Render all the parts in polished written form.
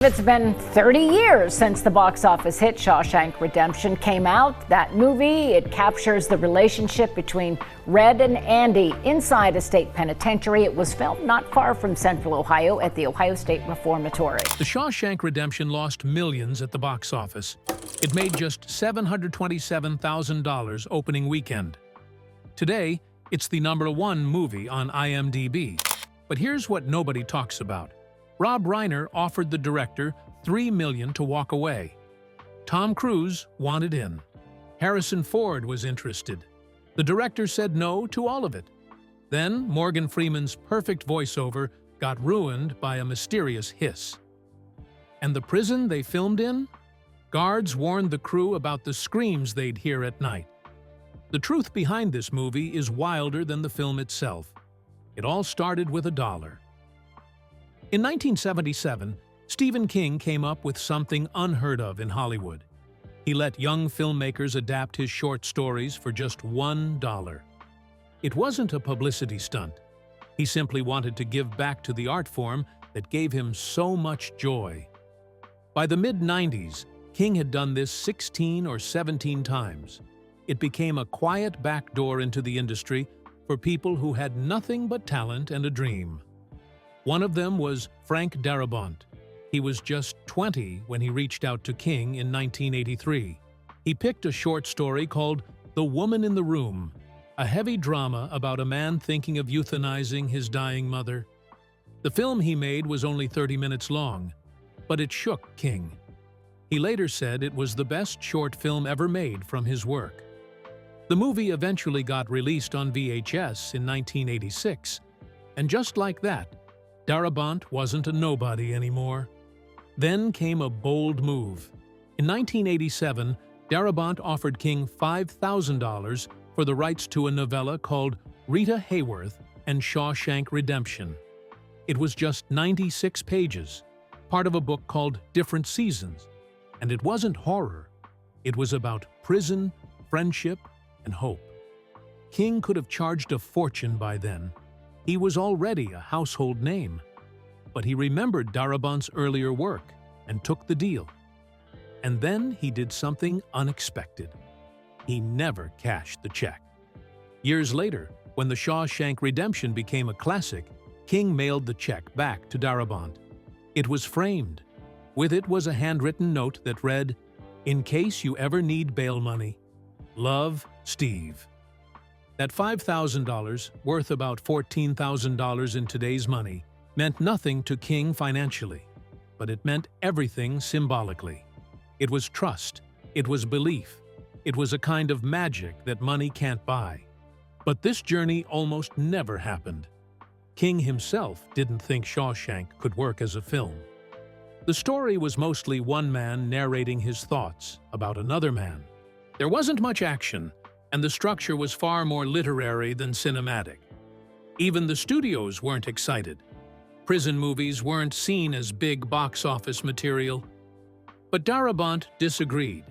It's been 30 years since the box office hit Shawshank Redemption came out. That movie, it captures the relationship between Red and Andy inside a state penitentiary. It was filmed not far from Central Ohio at the Ohio State Reformatory. The Shawshank Redemption lost millions at the box office. It made just $727,000 opening weekend. Today, it's the #1 movie on IMDB. But here's what nobody talks about. Reiner offered the director $3 million to walk away. Tom Cruise wanted in. Harrison Ford was interested. The director said no to all of it. Then Morgan Freeman's perfect voiceover got ruined by a mysterious hiss. And the prison they filmed in? Guards warned the crew about the screams they'd hear at night. The truth behind this movie is wilder than the film itself. It all started with $1. In 1977, Stephen King came up with something unheard of in Hollywood. He let young filmmakers adapt his short stories for just $1. It wasn't a publicity stunt. He simply wanted to give back to the art form that gave him so much joy. By the mid-90s, King had done this 16 or 17 times. It became a quiet backdoor into the industry for people who had nothing but talent and a dream. One of them was Frank Darabont. He was just 20 when he reached out to King in 1983. He picked a short story called The Woman in the Room, a heavy drama about a man thinking of euthanizing his dying mother. The film he made was only 30 minutes long, but it shook King. He later said it was the best short film ever made from his work. The movie eventually got released on VHS in 1986, and just like that, Darabont wasn't a nobody anymore. Then came a bold move. In 1987, Darabont offered King $5,000 for the rights to a novella called Rita Hayworth and Shawshank Redemption. It was just 96 pages, part of a book called Different Seasons. And it wasn't horror. It was about prison, friendship, and hope. King could have charged a fortune by then. He was already a household name. But he remembered Darabont's earlier work and took the deal. And then he did something unexpected. He never cashed the check. Years later, when The Shawshank Redemption became a classic, King mailed the check back to Darabont. It was framed. With it was a handwritten note that read, "In case you ever need bail money, love, Steve." That $5,000, worth about $14,000 in today's money, meant nothing to King financially, but it meant everything symbolically. It was trust, it was belief, it was a kind of magic that money can't buy. But this journey almost never happened. King himself didn't think Shawshank could work as a film. The story was mostly one man narrating his thoughts about another man. There wasn't much action, and the structure was far more literary than cinematic. Even the studios weren't excited. Prison movies weren't seen as big box office material. But Darabont disagreed.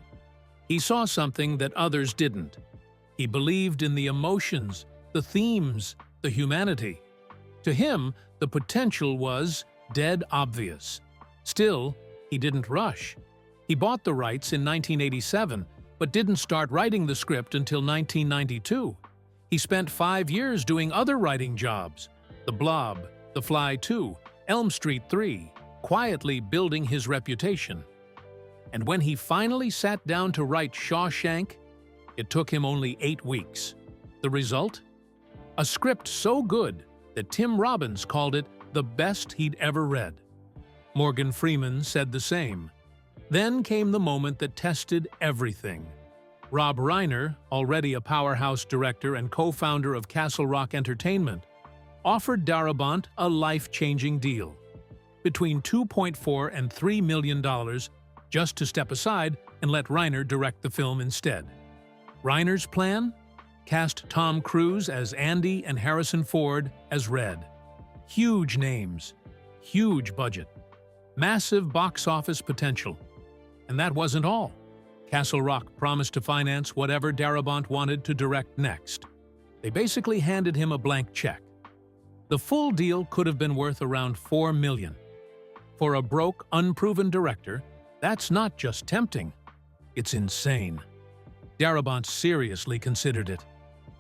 He saw something that others didn't. He believed in the emotions, the themes, the humanity. To him, the potential was dead obvious. Still, he didn't rush. He bought the rights in 1987, but didn't start writing the script until 1992. He spent 5 years doing other writing jobs, The Blob, The Fly 2, Elm Street 3, quietly building his reputation. And when he finally sat down to write Shawshank, it took him only 8 weeks. The result? A script so good that Tim Robbins called it the best he'd ever read. Morgan Freeman said the same. Then came the moment that tested everything. Reiner, already a powerhouse director and co-founder of Castle Rock Entertainment, offered Darabont a life-changing deal, between $2.4 and $3 million, just to step aside and let Reiner direct the film instead. Reiner's plan? Cast Tom Cruise as Andy and Harrison Ford as Red. Huge names, huge budget, massive box office potential. And that wasn't all. Castle Rock promised to finance whatever Darabont wanted to direct next. They basically handed him a blank check. The full deal could have been worth around $4 million. For a broke, unproven director, that's not just tempting, it's insane. Darabont seriously considered it.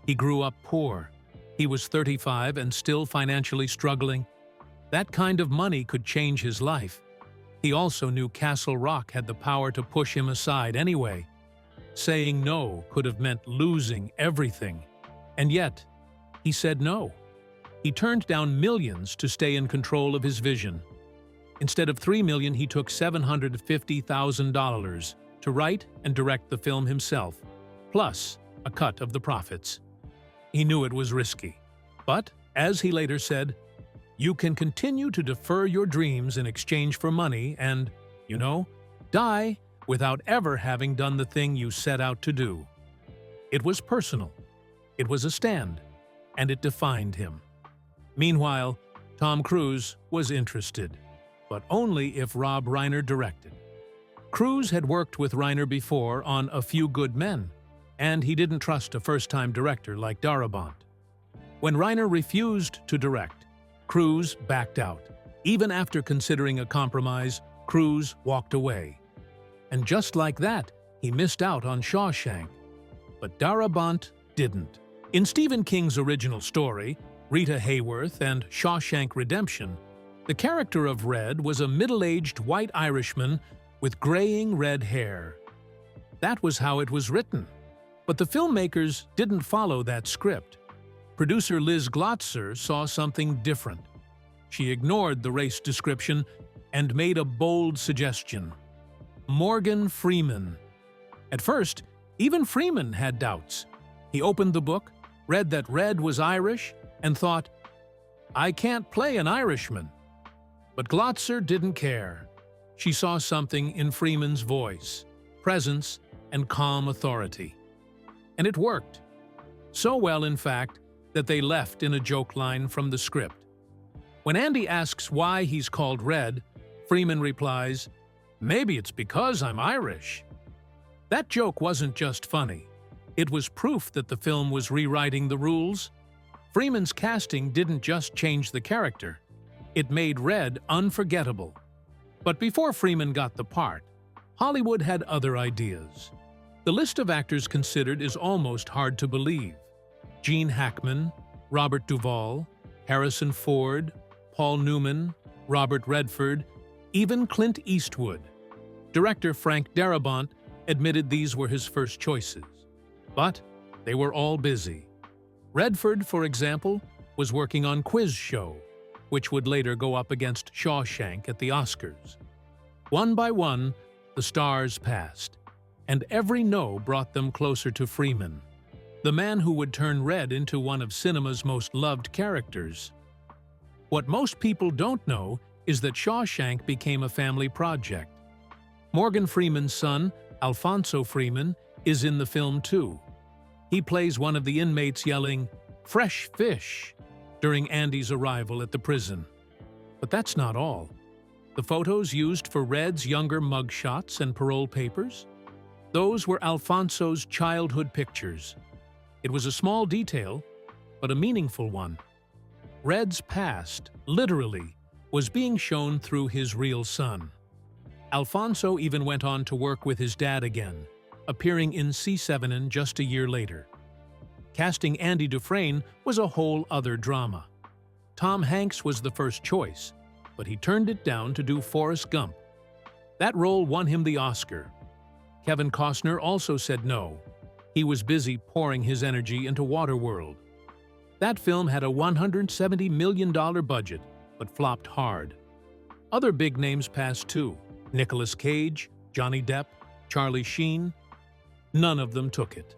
He grew up poor. He was 35 and still financially struggling. That kind of money could change his life. He also knew Castle Rock had the power to push him aside anyway. Saying no could have meant losing everything. And yet, he said no. He turned down millions to stay in control of his vision. Instead of $3 million, he took $750,000 to write and direct the film himself, plus a cut of the profits. He knew it was risky. But, as he later said, you can continue to defer your dreams in exchange for money and, die without ever having done the thing you set out to do. It was personal. It was a stand, and it defined him. Meanwhile, Tom Cruise was interested, but only if Rob Reiner directed. Cruise had worked with Reiner before on A Few Good Men, and he didn't trust a first-time director like Darabont. When Reiner refused to direct, Cruise backed out. Even after considering a compromise, Cruise walked away. And just like that, he missed out on Shawshank. But Darabont didn't. In Stephen King's original story, Rita Hayworth and Shawshank Redemption, the character of Red was a middle-aged white Irishman with graying red hair. That was how it was written. But the filmmakers didn't follow that script. Producer Liz Glotzer saw something different. She ignored the race description and made a bold suggestion. Morgan Freeman. At first, even Freeman had doubts. He opened the book, read that Red was Irish, and thought, I can't play an Irishman. But Glotzer didn't care. She saw something in Freeman's voice, presence, and calm authority. And it worked. So well, in fact, that they left in a joke line from the script. When Andy asks why he's called Red, Freeman replies, maybe it's because I'm Irish. That joke wasn't just funny. It was proof that the film was rewriting the rules. Freeman's casting didn't just change the character. It made Red unforgettable. But before Freeman got the part, Hollywood had other ideas. The list of actors considered is almost hard to believe. Gene Hackman, Robert Duvall, Harrison Ford, Paul Newman, Robert Redford, even Clint Eastwood. Director Frank Darabont admitted these were his first choices. But they were all busy. Redford, for example, was working on Quiz Show, which would later go up against Shawshank at the Oscars. One by one, the stars passed, and every no brought them closer to Freeman, the man who would turn Red into one of cinema's most loved characters. What most people don't know is that Shawshank became a family project. Morgan Freeman's son, Alfonso Freeman, is in the film too. He plays one of the inmates yelling, "Fresh fish," during Andy's arrival at the prison. But that's not all. The photos used for Red's younger mugshots and parole papers? Those were Alfonso's childhood pictures. It was a small detail, but a meaningful one. Red's past, literally, was being shown through his real son. Alfonso even went on to work with his dad again, appearing in C7 just a year later. Casting Andy Dufresne was a whole other drama. Tom Hanks was the first choice, but he turned it down to do Forrest Gump. That role won him the Oscar. Kevin Costner also said no. He was busy pouring his energy into Waterworld. That film had a $170 million budget, but flopped hard. Other big names passed too. Nicolas Cage, Johnny Depp, Charlie Sheen. None of them took it.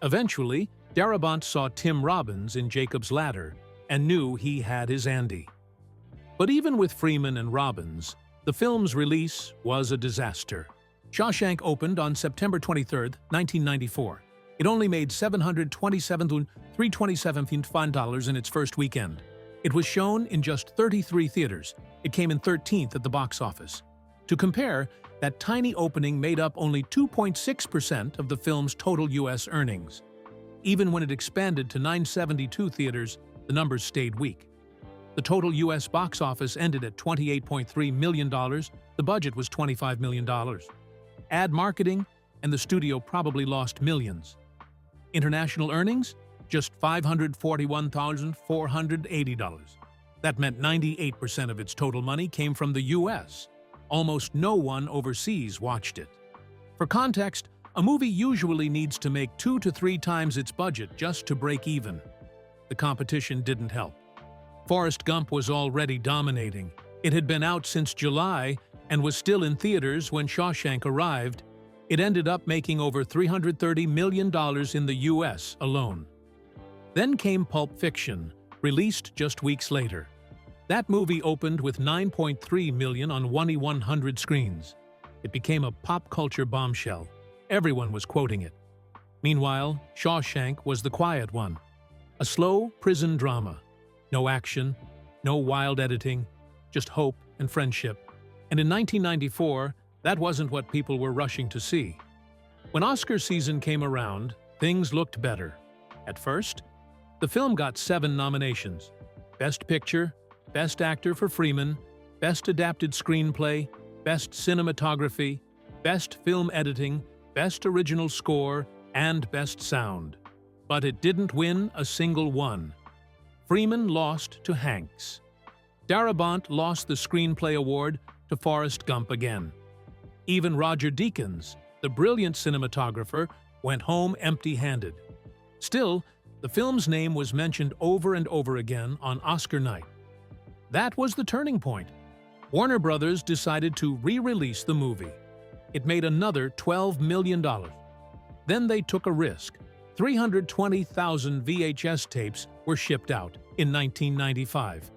Eventually, Darabont saw Tim Robbins in Jacob's Ladder and knew he had his Andy. But even with Freeman and Robbins, the film's release was a disaster. Shawshank opened on September 23, 1994. It only made $727,327 in its first weekend. It was shown in just 33 theaters. It came in 13th at the box office. To compare, that tiny opening made up only 2.6% of the film's total U.S. earnings. Even when it expanded to 972 theaters, the numbers stayed weak. The total U.S. box office ended at $28.3 million. The budget was $25 million. Add marketing, and the studio probably lost millions. International earnings? Just $541,480. That meant 98% of its total money came from the U.S. Almost no one overseas watched it. For context, a movie usually needs to make 2 to 3 times its budget just to break even. The competition didn't help. Forrest Gump was already dominating. It had been out since July and was still in theaters when Shawshank arrived. It ended up making over $330 million in the U.S. alone. Then came Pulp Fiction, released just weeks later. That movie opened with $9.3 million on 100 screens. It became a pop culture bombshell. Everyone was quoting it. Meanwhile, Shawshank was the quiet one. A slow prison drama. No action, no wild editing, just hope and friendship. And in 1994, that wasn't what people were rushing to see. When Oscar season came around, things looked better. At first, the film got 7 nominations: Best Picture, Best Actor for Freeman, Best Adapted Screenplay, Best Cinematography, Best Film Editing, Best Original Score, and Best Sound. But it didn't win a single one. Freeman lost to Hanks. Darabont lost the Screenplay Award to Forrest Gump again. Even Roger Deakins, the brilliant cinematographer, went home empty-handed. Still, the film's name was mentioned over and over again on Oscar night. That was the turning point. Warner Brothers decided to re-release the movie. It made another $12 million. Then they took a risk. 320,000 VHS tapes were shipped out in 1995.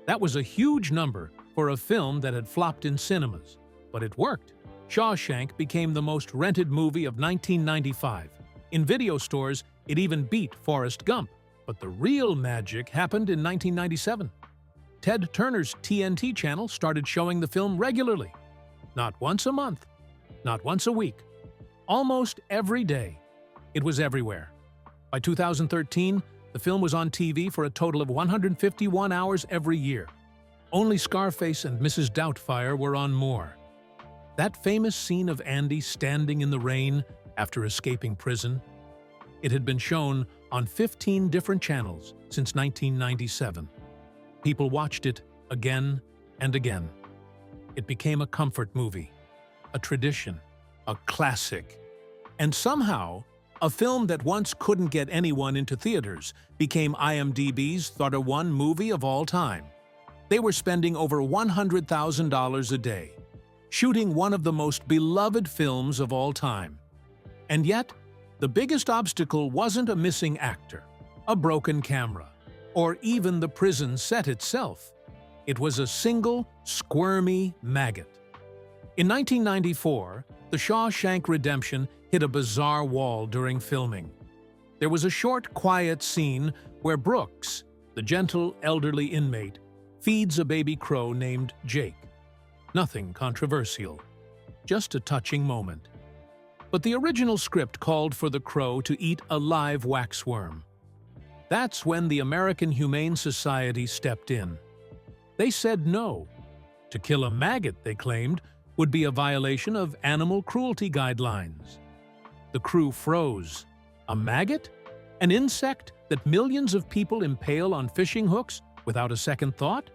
That was a huge number for a film that had flopped in cinemas, but it worked. Shawshank became the most rented movie of 1995. In video stores, it even beat Forrest Gump. But the real magic happened in 1997. Ted Turner's TNT channel started showing the film regularly. Not once a month, not once a week. Almost every day. It was everywhere. By 2013, the film was on TV for a total of 151 hours every year. Only Scarface and Mrs. Doubtfire were on more. That famous scene of Andy standing in the rain after escaping prison, it had been shown on 15 different channels since 1997. People watched it again and again. It became a comfort movie, a tradition, a classic. And somehow, a film that once couldn't get anyone into theaters became IMDb's #1 movie of all time. They were spending over $100,000 a day, shooting one of the most beloved films of all time. And yet, the biggest obstacle wasn't a missing actor, a broken camera, or even the prison set itself. It was a single, squirmy maggot. In 1994, The Shawshank Redemption hit a bizarre wall during filming. There was a short, quiet scene where Brooks, the gentle, elderly inmate, feeds a baby crow named Jake. Nothing controversial, just a touching moment. But the original script called for the crow to eat a live waxworm. That's when the American Humane Society stepped in. They said no. To kill a maggot, they claimed, would be a violation of animal cruelty guidelines. The crew froze. A maggot? An insect that millions of people impale on fishing hooks without a second thought?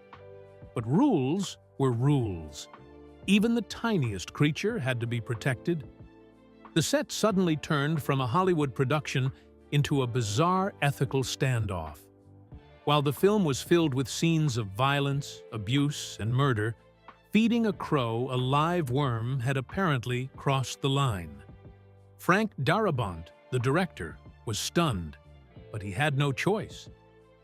But rules were rules. Even the tiniest creature had to be protected. The set suddenly turned from a Hollywood production into a bizarre ethical standoff. While the film was filled with scenes of violence, abuse, and murder, feeding a crow a live worm had apparently crossed the line. Frank Darabont, the director, was stunned, but he had no choice.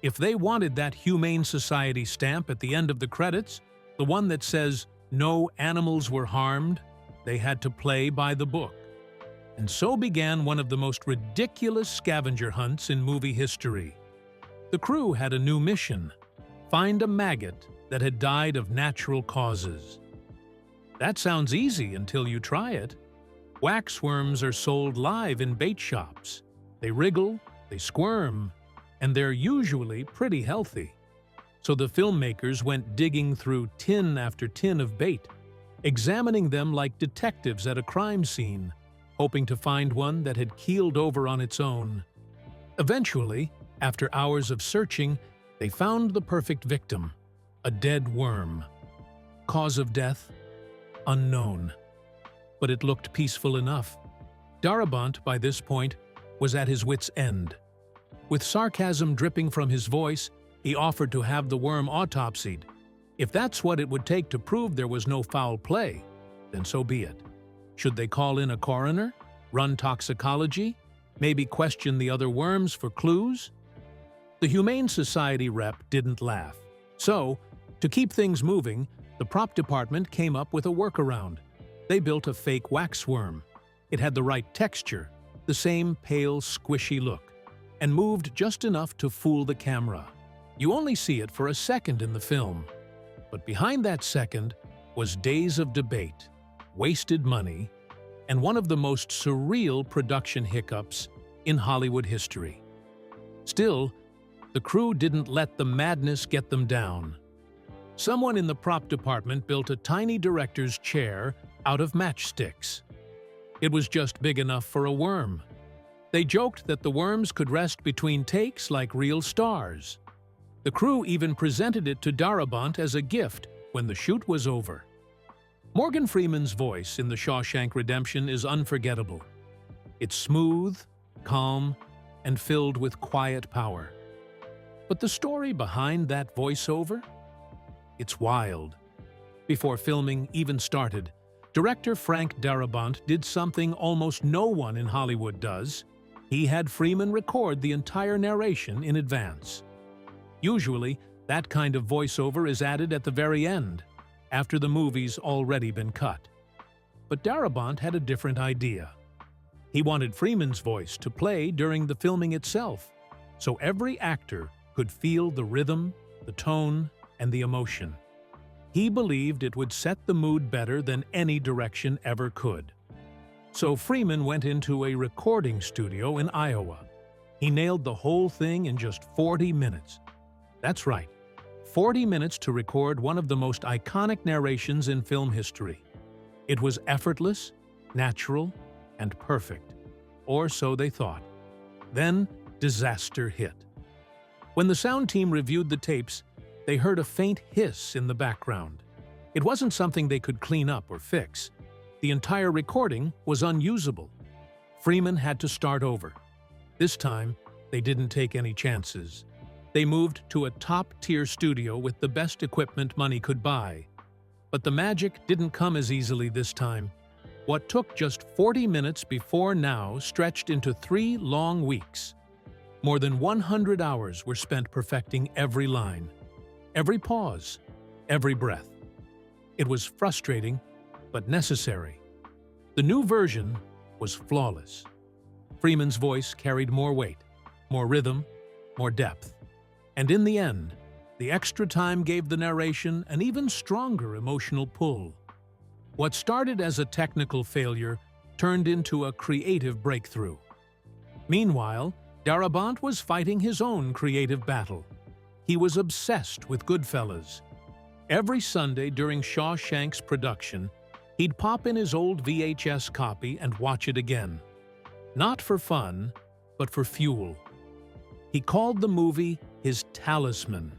If they wanted that Humane Society stamp at the end of the credits, the one that says no animals were harmed, they had to play by the book. And so began one of the most ridiculous scavenger hunts in movie history. The crew had a new mission: find a maggot that had died of natural causes. That sounds easy until you try it. Waxworms are sold live in bait shops. They wriggle, they squirm, and they're usually pretty healthy. So the filmmakers went digging through tin after tin of bait, examining them like detectives at a crime scene, hoping to find one that had keeled over on its own. Eventually, after hours of searching, they found the perfect victim, a dead worm. Cause of death? Unknown. But it looked peaceful enough. Darabont, by this point, was at his wits' end. With sarcasm dripping from his voice, he offered to have the worm autopsied. If that's what it would take to prove there was no foul play, then so be it. Should they call in a coroner, run toxicology, maybe question the other worms for clues? The Humane Society rep didn't laugh. So, to keep things moving, the prop department came up with a workaround. They built a fake wax worm. It had the right texture, the same pale, squishy look, and moved just enough to fool the camera. You only see it for a second in the film. But behind that second was days of debate, wasted money, and one of the most surreal production hiccups in Hollywood history. Still, the crew didn't let the madness get them down. Someone in the prop department built a tiny director's chair out of matchsticks. It was just big enough for a worm. They joked that the worms could rest between takes like real stars. The crew even presented it to Darabont as a gift when the shoot was over. Morgan Freeman's voice in The Shawshank Redemption is unforgettable. It's smooth, calm, and filled with quiet power. But the story behind that voiceover? It's wild. Before filming even started, director Frank Darabont did something almost no one in Hollywood does. He had Freeman record the entire narration in advance. Usually, that kind of voiceover is added at the very end, after the movie's already been cut. But Darabont had a different idea. He wanted Freeman's voice to play during the filming itself, so every actor could feel the rhythm, the tone, and the emotion. He believed it would set the mood better than any direction ever could. So Freeman went into a recording studio in Iowa. He nailed the whole thing in just 40 minutes. That's right, 40 minutes to record one of the most iconic narrations in film history. It was effortless, natural, and perfect. Or so they thought. Then, disaster hit. When the sound team reviewed the tapes, they heard a faint hiss in the background. It wasn't something they could clean up or fix. The entire recording was unusable. Freeman had to start over. This time, they didn't take any chances. They moved to a top-tier studio with the best equipment money could buy. But the magic didn't come as easily this time. What took just 40 minutes before now stretched into 3 long weeks. More than 100 hours were spent perfecting every line, every pause, every breath. It was frustrating, but necessary. The new version was flawless. Freeman's voice carried more weight, more rhythm, more depth. And in the end, the extra time gave the narration an even stronger emotional pull. What started as a technical failure turned into a creative breakthrough. Meanwhile, Darabont was fighting his own creative battle. He was obsessed with Goodfellas. Every Sunday during Shawshank's production, he'd pop in his old VHS copy and watch it again. Not for fun, but for fuel. He called the movie his talisman.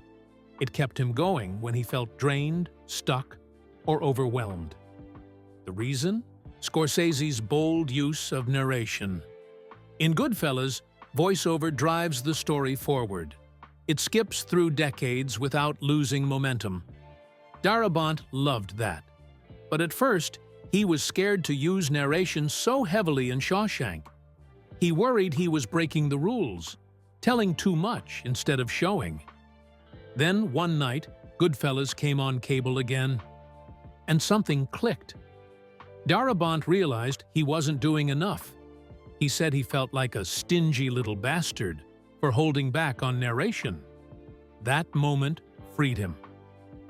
It kept him going when he felt drained, stuck, or overwhelmed. The reason? Scorsese's bold use of narration. In Goodfellas, voiceover drives the story forward. It skips through decades without losing momentum. Darabont loved that. But at first, he was scared to use narration so heavily in Shawshank. He worried he was breaking the rules, telling too much instead of showing. Then, one night, Goodfellas came on cable again, and something clicked. Darabont realized he wasn't doing enough. He said he felt like a stingy little bastard for holding back on narration. That moment freed him.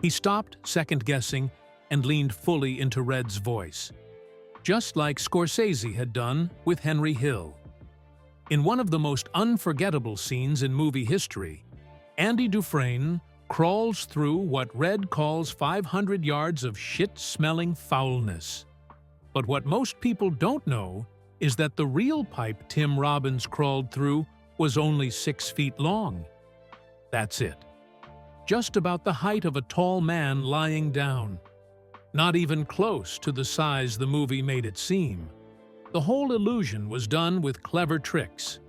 He stopped second-guessing and leaned fully into Red's voice, just like Scorsese had done with Henry Hill. In one of the most unforgettable scenes in movie history, Andy Dufresne, crawls through what Red calls 500 yards of shit-smelling foulness. But what most people don't know is that the real pipe Tim Robbins crawled through was only 6 feet long. That's it. Just about the height of a tall man lying down. Not even close to the size the movie made it seem. The whole illusion was done with clever tricks.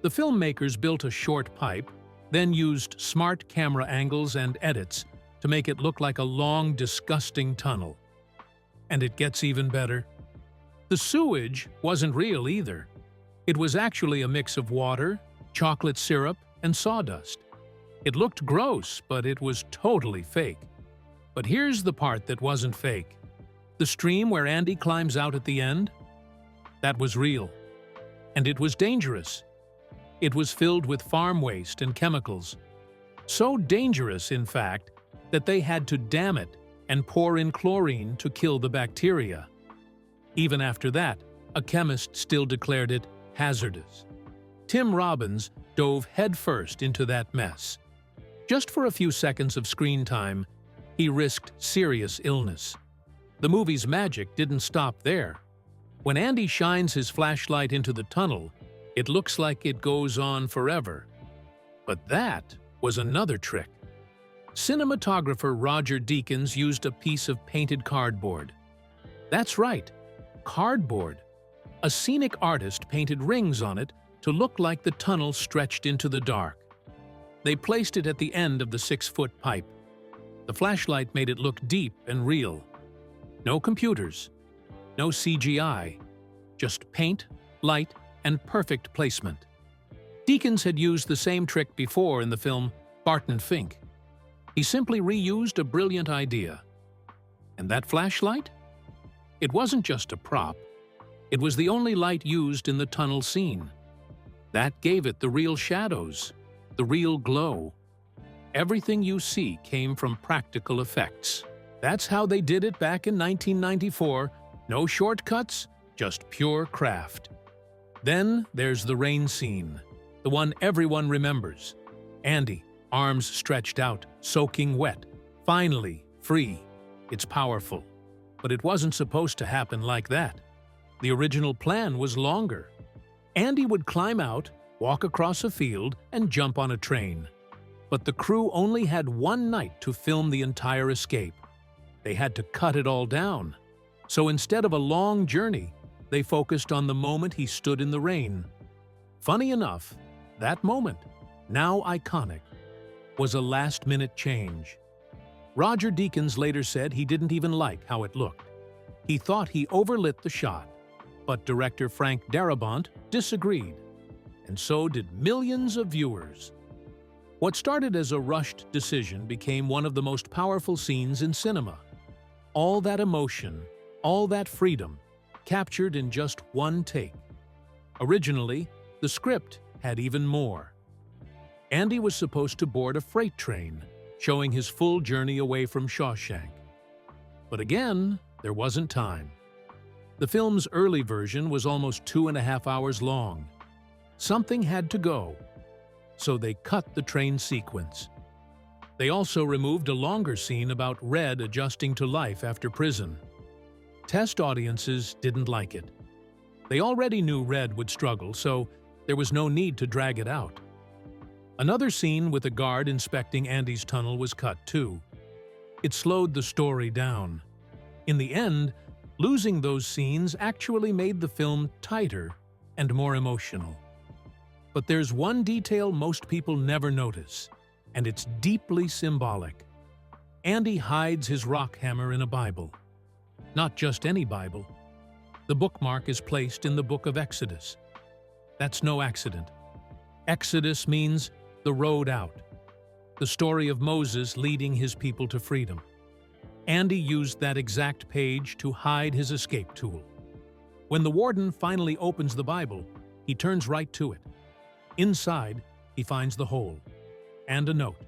The filmmakers built a short pipe, then used smart camera angles and edits to make it look like a long, disgusting tunnel. And it gets even better. The sewage wasn't real either. It was actually a mix of water, chocolate syrup, and sawdust. It looked gross, but it was totally fake. But here's the part that wasn't fake. The stream where Andy climbs out at the end? That was real. And it was dangerous. It was filled with farm waste and chemicals. So dangerous, in fact, that they had to dam it and pour in chlorine to kill the bacteria. Even after that, a chemist still declared it hazardous. Tim Robbins dove headfirst into that mess. Just for a few seconds of screen time, he risked serious illness. The movie's magic didn't stop there. When Andy shines his flashlight into the tunnel, it looks like it goes on forever. But that was another trick. Cinematographer Roger Deakins used a piece of painted cardboard. That's right, cardboard. A scenic artist painted rings on it to look like the tunnel stretched into the dark. They placed it at the end of the 6-foot pipe. The flashlight made it look deep and real. No computers, no CGI, just paint, light, and perfect placement. Deakins had used the same trick before in the film Barton Fink. He simply reused a brilliant idea. And that flashlight? It wasn't just a prop. It was the only light used in the tunnel scene. That gave it the real shadows, the real glow. Everything you see came from practical effects. That's how they did it back in 1994. No shortcuts, just pure craft. Then there's the rain scene, the one everyone remembers. Andy, arms stretched out, soaking wet, finally free. It's powerful. But it wasn't supposed to happen like that. The original plan was longer. Andy would climb out, walk across a field, and jump on a train. But the crew only had one night to film the entire escape. They had to cut it all down. So instead of a long journey, they focused on the moment he stood in the rain. Funny enough, that moment, now iconic, was a last-minute change. Roger Deakins later said he didn't even like how it looked. He thought he overlit the shot, but director Frank Darabont disagreed, and so did millions of viewers. What started as a rushed decision became one of the most powerful scenes in cinema. All that emotion, all that freedom, captured in just one take. Originally, the script had even more. Andy was supposed to board a freight train, showing his full journey away from Shawshank. But again, there wasn't time. The film's early version was almost 2.5 hours long. Something had to go, so they cut the train sequence. They also removed a longer scene about Red adjusting to life after prison. Test audiences didn't like it. They already knew Red would struggle, so there was no need to drag it out. Another scene with a guard inspecting Andy's tunnel was cut too. It slowed the story down. In the end, losing those scenes actually made the film tighter and more emotional. But there's one detail most people never notice, and it's deeply symbolic. Andy hides his rock hammer in a Bible. Not just any Bible. The bookmark is placed in the book of Exodus. That's no accident. Exodus means the road out, the story of Moses leading his people to freedom. Andy used that exact page to hide his escape tool. When the warden finally opens the Bible, he turns right to it. Inside, he finds the hole and a note.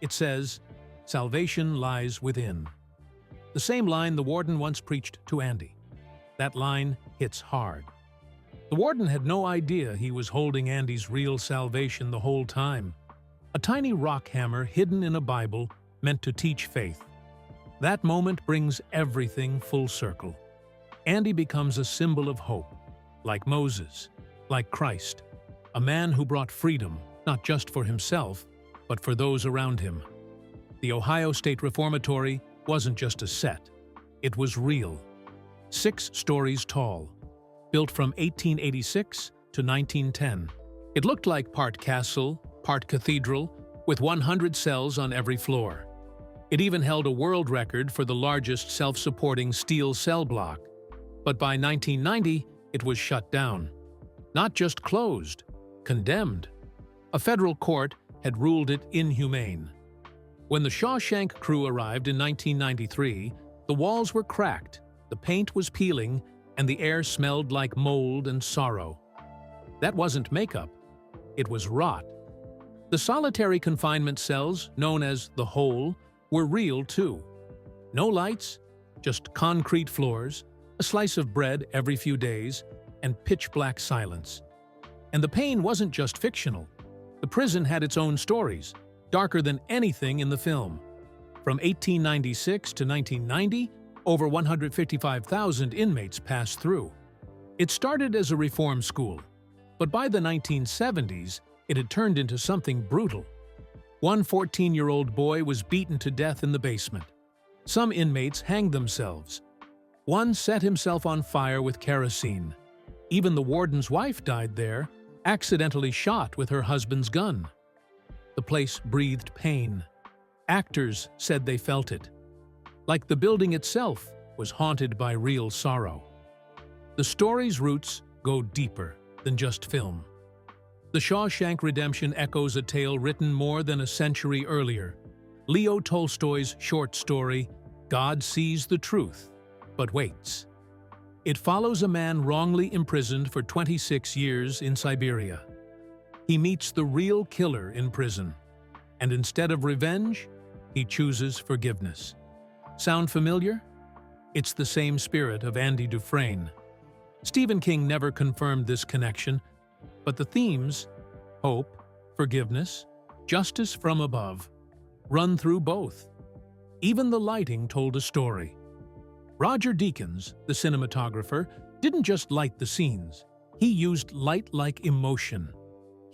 It says, "Salvation lies within." The same line the warden once preached to Andy. That line hits hard. The warden had no idea he was holding Andy's real salvation the whole time. a tiny rock hammer hidden in a Bible meant to teach faith. That moment brings everything full circle. Andy becomes a symbol of hope, like Moses, like Christ, a man who brought freedom, not just for himself, but for those around him. The Ohio State Reformatory wasn't just a set, it was real. 6 stories tall, built from 1886 to 1910. It looked like part castle, part cathedral, with 100 cells on every floor. It even held a world record for the largest self-supporting steel cell block. But by 1990, it was shut down. Not just closed, condemned. A federal court had ruled it inhumane. When the Shawshank crew arrived in 1993, the walls were cracked, the paint was peeling, and the air smelled like mold and sorrow. That wasn't makeup, it was rot. The solitary confinement cells, known as the Hole, were real too. No lights, just concrete floors, a slice of bread every few days, and pitch-black silence. And the pain wasn't just fictional. The prison had its own stories, darker than anything in the film. From 1896 to 1990, over 155,000 inmates passed through. It started as a reform school, but by the 1970s, it had turned into something brutal. One 14-year-old boy was beaten to death in the basement. Some inmates hanged themselves. One set himself on fire with kerosene. Even the warden's wife died there, accidentally shot with her husband's gun. The place breathed pain. Actors said they felt it. Like the building itself was haunted by real sorrow. The story's roots go deeper than just film. The Shawshank Redemption echoes a tale written more than a century earlier. Leo Tolstoy's short story, God Sees the Truth, but Waits. It follows a man wrongly imprisoned for 26 years in Siberia. He meets the real killer in prison, and instead of revenge, he chooses forgiveness. Sound familiar? It's the same spirit of Andy Dufresne. Stephen King never confirmed this connection, but the themes, hope, forgiveness, justice from above, run through both. Even the lighting told a story. Roger Deakins, the cinematographer, didn't just light the scenes. He used light like emotion.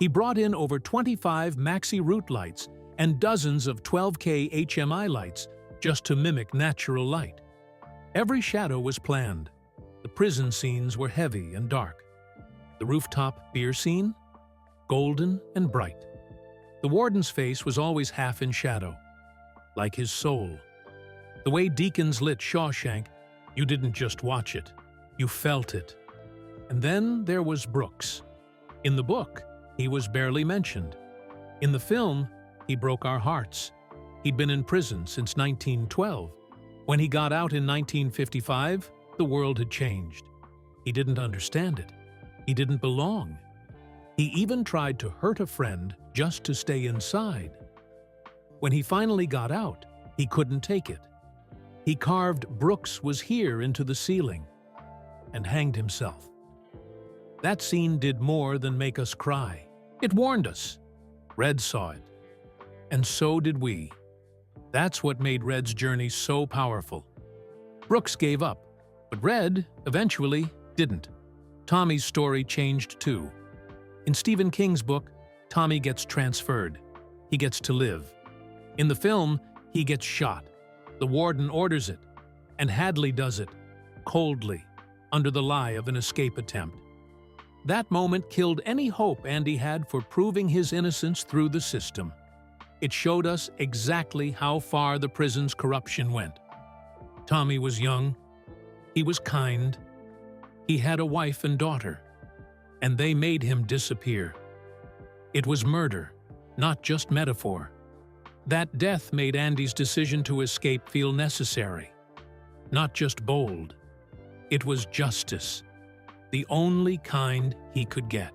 He brought in over 25 maxi root lights and dozens of 12K HMI lights just to mimic natural light. Every shadow was planned. The prison scenes were heavy and dark. The rooftop beer scene? Golden and bright. The warden's face was always half in shadow, like his soul. The way Deakins lit Shawshank, you didn't just watch it, you felt it. And then there was Brooks. In the book, he was barely mentioned. In the film, he broke our hearts. He'd been in prison since 1912. When he got out in 1955, the world had changed. He didn't understand it. He didn't belong. He even tried to hurt a friend just to stay inside. When he finally got out, he couldn't take it. He carved "Brooks was here" into the ceiling and hanged himself. That scene did more than make us cry. It warned us. Red saw it. And so did we. That's what made Red's journey so powerful. Brooks gave up, but Red, eventually, didn't. Tommy's story changed too. In Stephen King's book, Tommy gets transferred. He gets to live. In the film, he gets shot. The warden orders it, and Hadley does it, coldly, under the lie of an escape attempt. That moment killed any hope Andy had for proving his innocence through the system. It showed us exactly how far the prison's corruption went. Tommy was young. He was kind. He had a wife and daughter, and they made him disappear. It was murder, not just metaphor. That death made Andy's decision to escape feel necessary, not just bold. It was justice, the only kind he could get.